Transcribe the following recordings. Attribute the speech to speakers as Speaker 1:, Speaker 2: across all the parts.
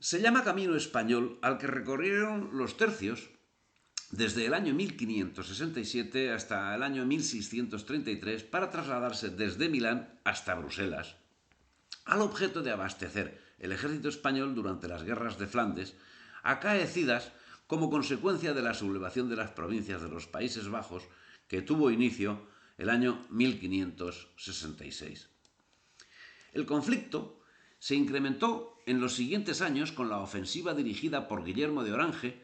Speaker 1: Se llama Camino Español al que recorrieron los tercios desde el año 1567 hasta el año 1633 para trasladarse desde Milán hasta Bruselas, al objeto de abastecer el ejército español durante las guerras de Flandes, acaecidas como consecuencia de la sublevación de las provincias de los Países Bajos que tuvo inicio el año 1566. El conflicto se incrementó en los siguientes años con la ofensiva dirigida por Guillermo de Orange,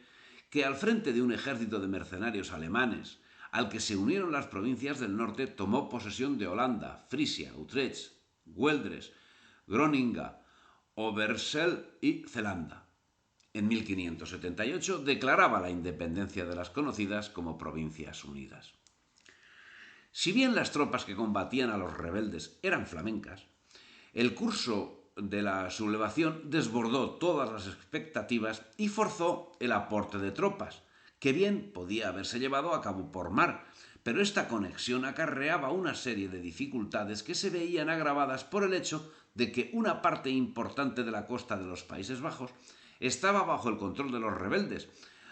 Speaker 1: que al frente de un ejército de mercenarios alemanes, al que se unieron las provincias del norte, tomó posesión de Holanda, Frisia, Utrecht, Güeldres, Groninga, Oversel y Zelanda. En 1578 declaraba la independencia de las conocidas como Provincias Unidas. Si bien las tropas que combatían a los rebeldes eran flamencas, el curso de la sublevación desbordó todas las expectativas y forzó el aporte de tropas, que bien podía haberse llevado a cabo por mar, pero esta conexión acarreaba una serie de dificultades que se veían agravadas por el hecho de que una parte importante de la costa de los Países Bajos estaba bajo el control de los rebeldes,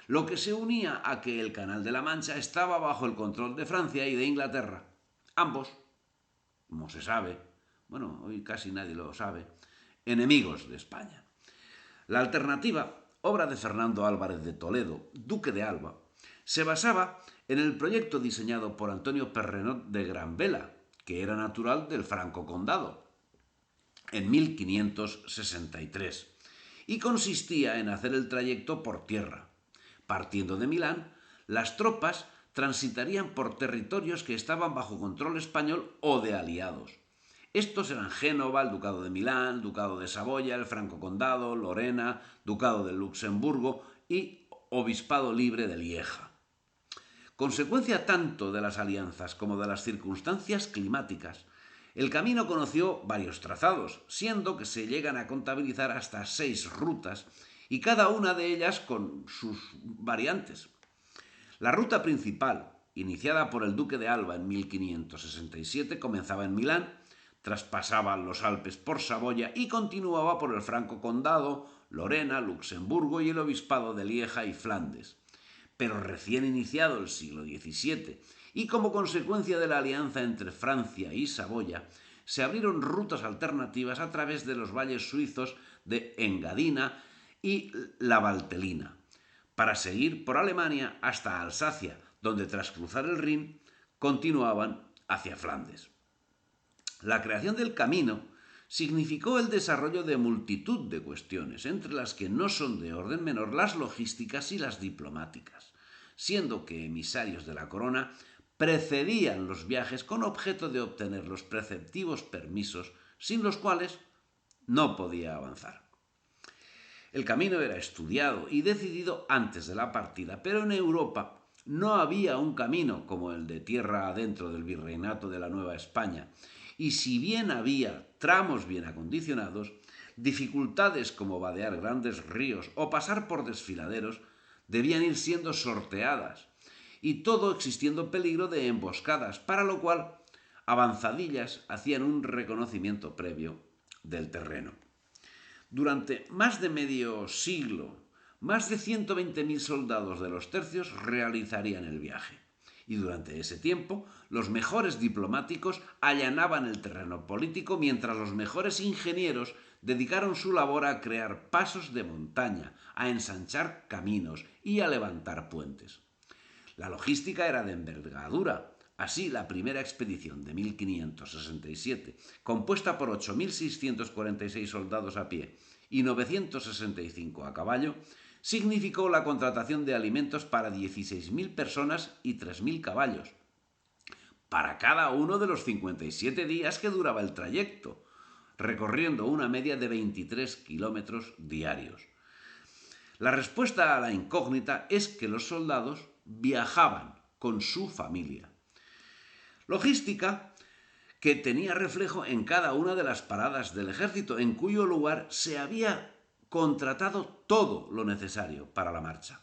Speaker 1: lo que se unía a que el Canal de la Mancha estaba bajo el control de Francia y de Inglaterra. Ambos, como se sabe, bueno, hoy casi nadie lo sabe, enemigos de España. La alternativa, obra de Fernando Álvarez de Toledo, duque de Alba, se basaba en el proyecto diseñado por Antonio Perrenot de Granvela, que era natural del Franco Condado, en 1563, y consistía en hacer el trayecto por tierra. Partiendo de Milán, las tropas transitarían por territorios que estaban bajo control español o de aliados. Estos eran Génova, el Ducado de Milán, el Ducado de Saboya, el Franco Condado, Lorena, Ducado de Luxemburgo y Obispado Libre de Lieja. Consecuencia tanto de las alianzas como de las circunstancias climáticas, el camino conoció varios trazados, siendo que se llegan a contabilizar hasta 6 rutas y cada una de ellas con sus variantes. La ruta principal, iniciada por el duque de Alba en 1567, comenzaba en Milán, traspasaba los Alpes por Saboya y continuaba por el Franco Condado, Lorena, Luxemburgo y el Obispado de Lieja y Flandes. Pero recién iniciado el siglo XVII y como consecuencia de la alianza entre Francia y Saboya, se abrieron rutas alternativas a través de los valles suizos de Engadina y la Valtelina, para seguir por Alemania hasta Alsacia, donde tras cruzar el Rin continuaban hacia Flandes. La creación del camino significó el desarrollo de multitud de cuestiones, entre las que no son de orden menor las logísticas y las diplomáticas, siendo que emisarios de la corona precedían los viajes con objeto de obtener los preceptivos permisos sin los cuales no podía avanzar. El camino era estudiado y decidido antes de la partida, pero en Europa no había un camino como el de tierra adentro del virreinato de la Nueva España, y si bien había tramos bien acondicionados, dificultades como vadear grandes ríos o pasar por desfiladeros debían ir siendo sorteadas, y todo existiendo peligro de emboscadas, para lo cual avanzadillas hacían un reconocimiento previo del terreno. Durante más de medio siglo, más de 120.000 soldados de los tercios realizarían el viaje. Y durante ese tiempo, los mejores diplomáticos allanaban el terreno político, mientras los mejores ingenieros dedicaron su labor a crear pasos de montaña, a ensanchar caminos y a levantar puentes. La logística era de envergadura. Así, la primera expedición de 1567, compuesta por 8.646 soldados a pie y 965 a caballo, significó la contratación de alimentos para 16.000 personas y 3.000 caballos, para cada uno de los 57 días que duraba el trayecto, recorriendo una media de 23 kilómetros diarios. La respuesta a la incógnita es que los soldados viajaban con su familia. Logística que tenía reflejo en cada una de las paradas del ejército, en cuyo lugar se había contratado todo lo necesario para la marcha,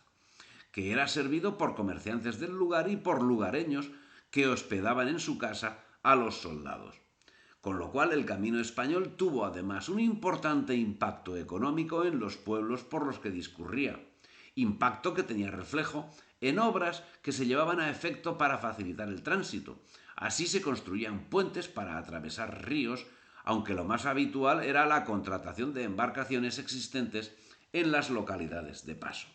Speaker 1: que era servido por comerciantes del lugar y por lugareños que hospedaban en su casa a los soldados. con lo cual el camino español tuvo además un importante impacto económico en los pueblos por los que discurría, impacto que tenía reflejo en obras que se llevaban a efecto para facilitar el tránsito. Así se construían puentes para atravesar ríos, aunque lo más habitual era la contratación de embarcaciones existentes en las localidades de paso.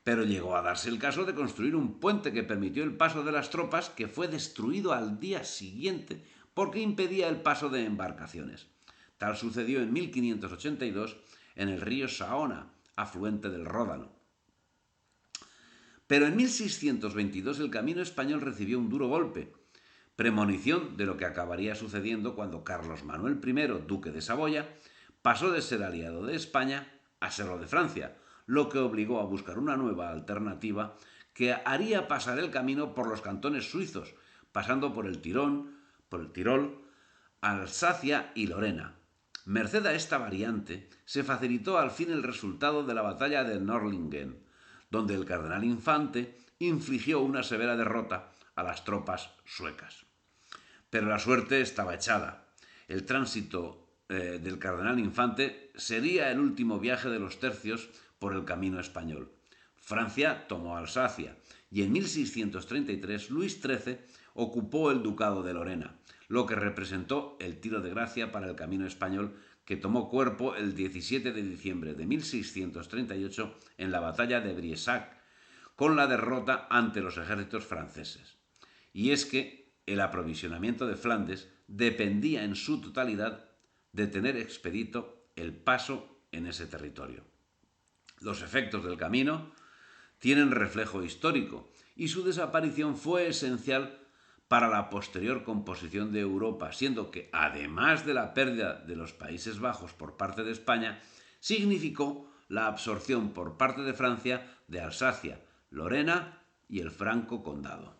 Speaker 1: Pero llegó a darse el caso de construir un puente que permitió el paso de las tropas, que fue destruido al día siguiente porque impedía el paso de embarcaciones. Tal sucedió en 1582 en el río Saona, afluente del Ródano. Pero en 1622 el camino español recibió un duro golpe, premonición de lo que acabaría sucediendo cuando Carlos Manuel I, duque de Saboya, pasó de ser aliado de España a serlo de Francia, lo que obligó a buscar una nueva alternativa que haría pasar el camino por los cantones suizos, pasando por el Tirol, Alsacia y Lorena. Merced a esta variante, se facilitó al fin el resultado de la batalla de Nördlingen, donde el cardenal Infante infligió una severa derrota a las tropas suecas. Pero la suerte estaba echada. El tránsito del cardenal Infante sería el último viaje de los tercios por el camino español. Francia tomó Alsacia y en 1633 Luis XIII ocupó el ducado de Lorena, lo que representó el tiro de gracia para el camino español, que tomó cuerpo el 17 de diciembre de 1638 en la batalla de Briesac, con la derrota ante los ejércitos franceses. Y es que el aprovisionamiento de Flandes dependía en su totalidad de tener expedito el paso en ese territorio. Los efectos del camino tienen reflejo histórico y su desaparición fue esencial para la posterior composición de Europa, siendo que, además de la pérdida de los Países Bajos por parte de España, significó la absorción por parte de Francia de Alsacia, Lorena y el Franco Condado.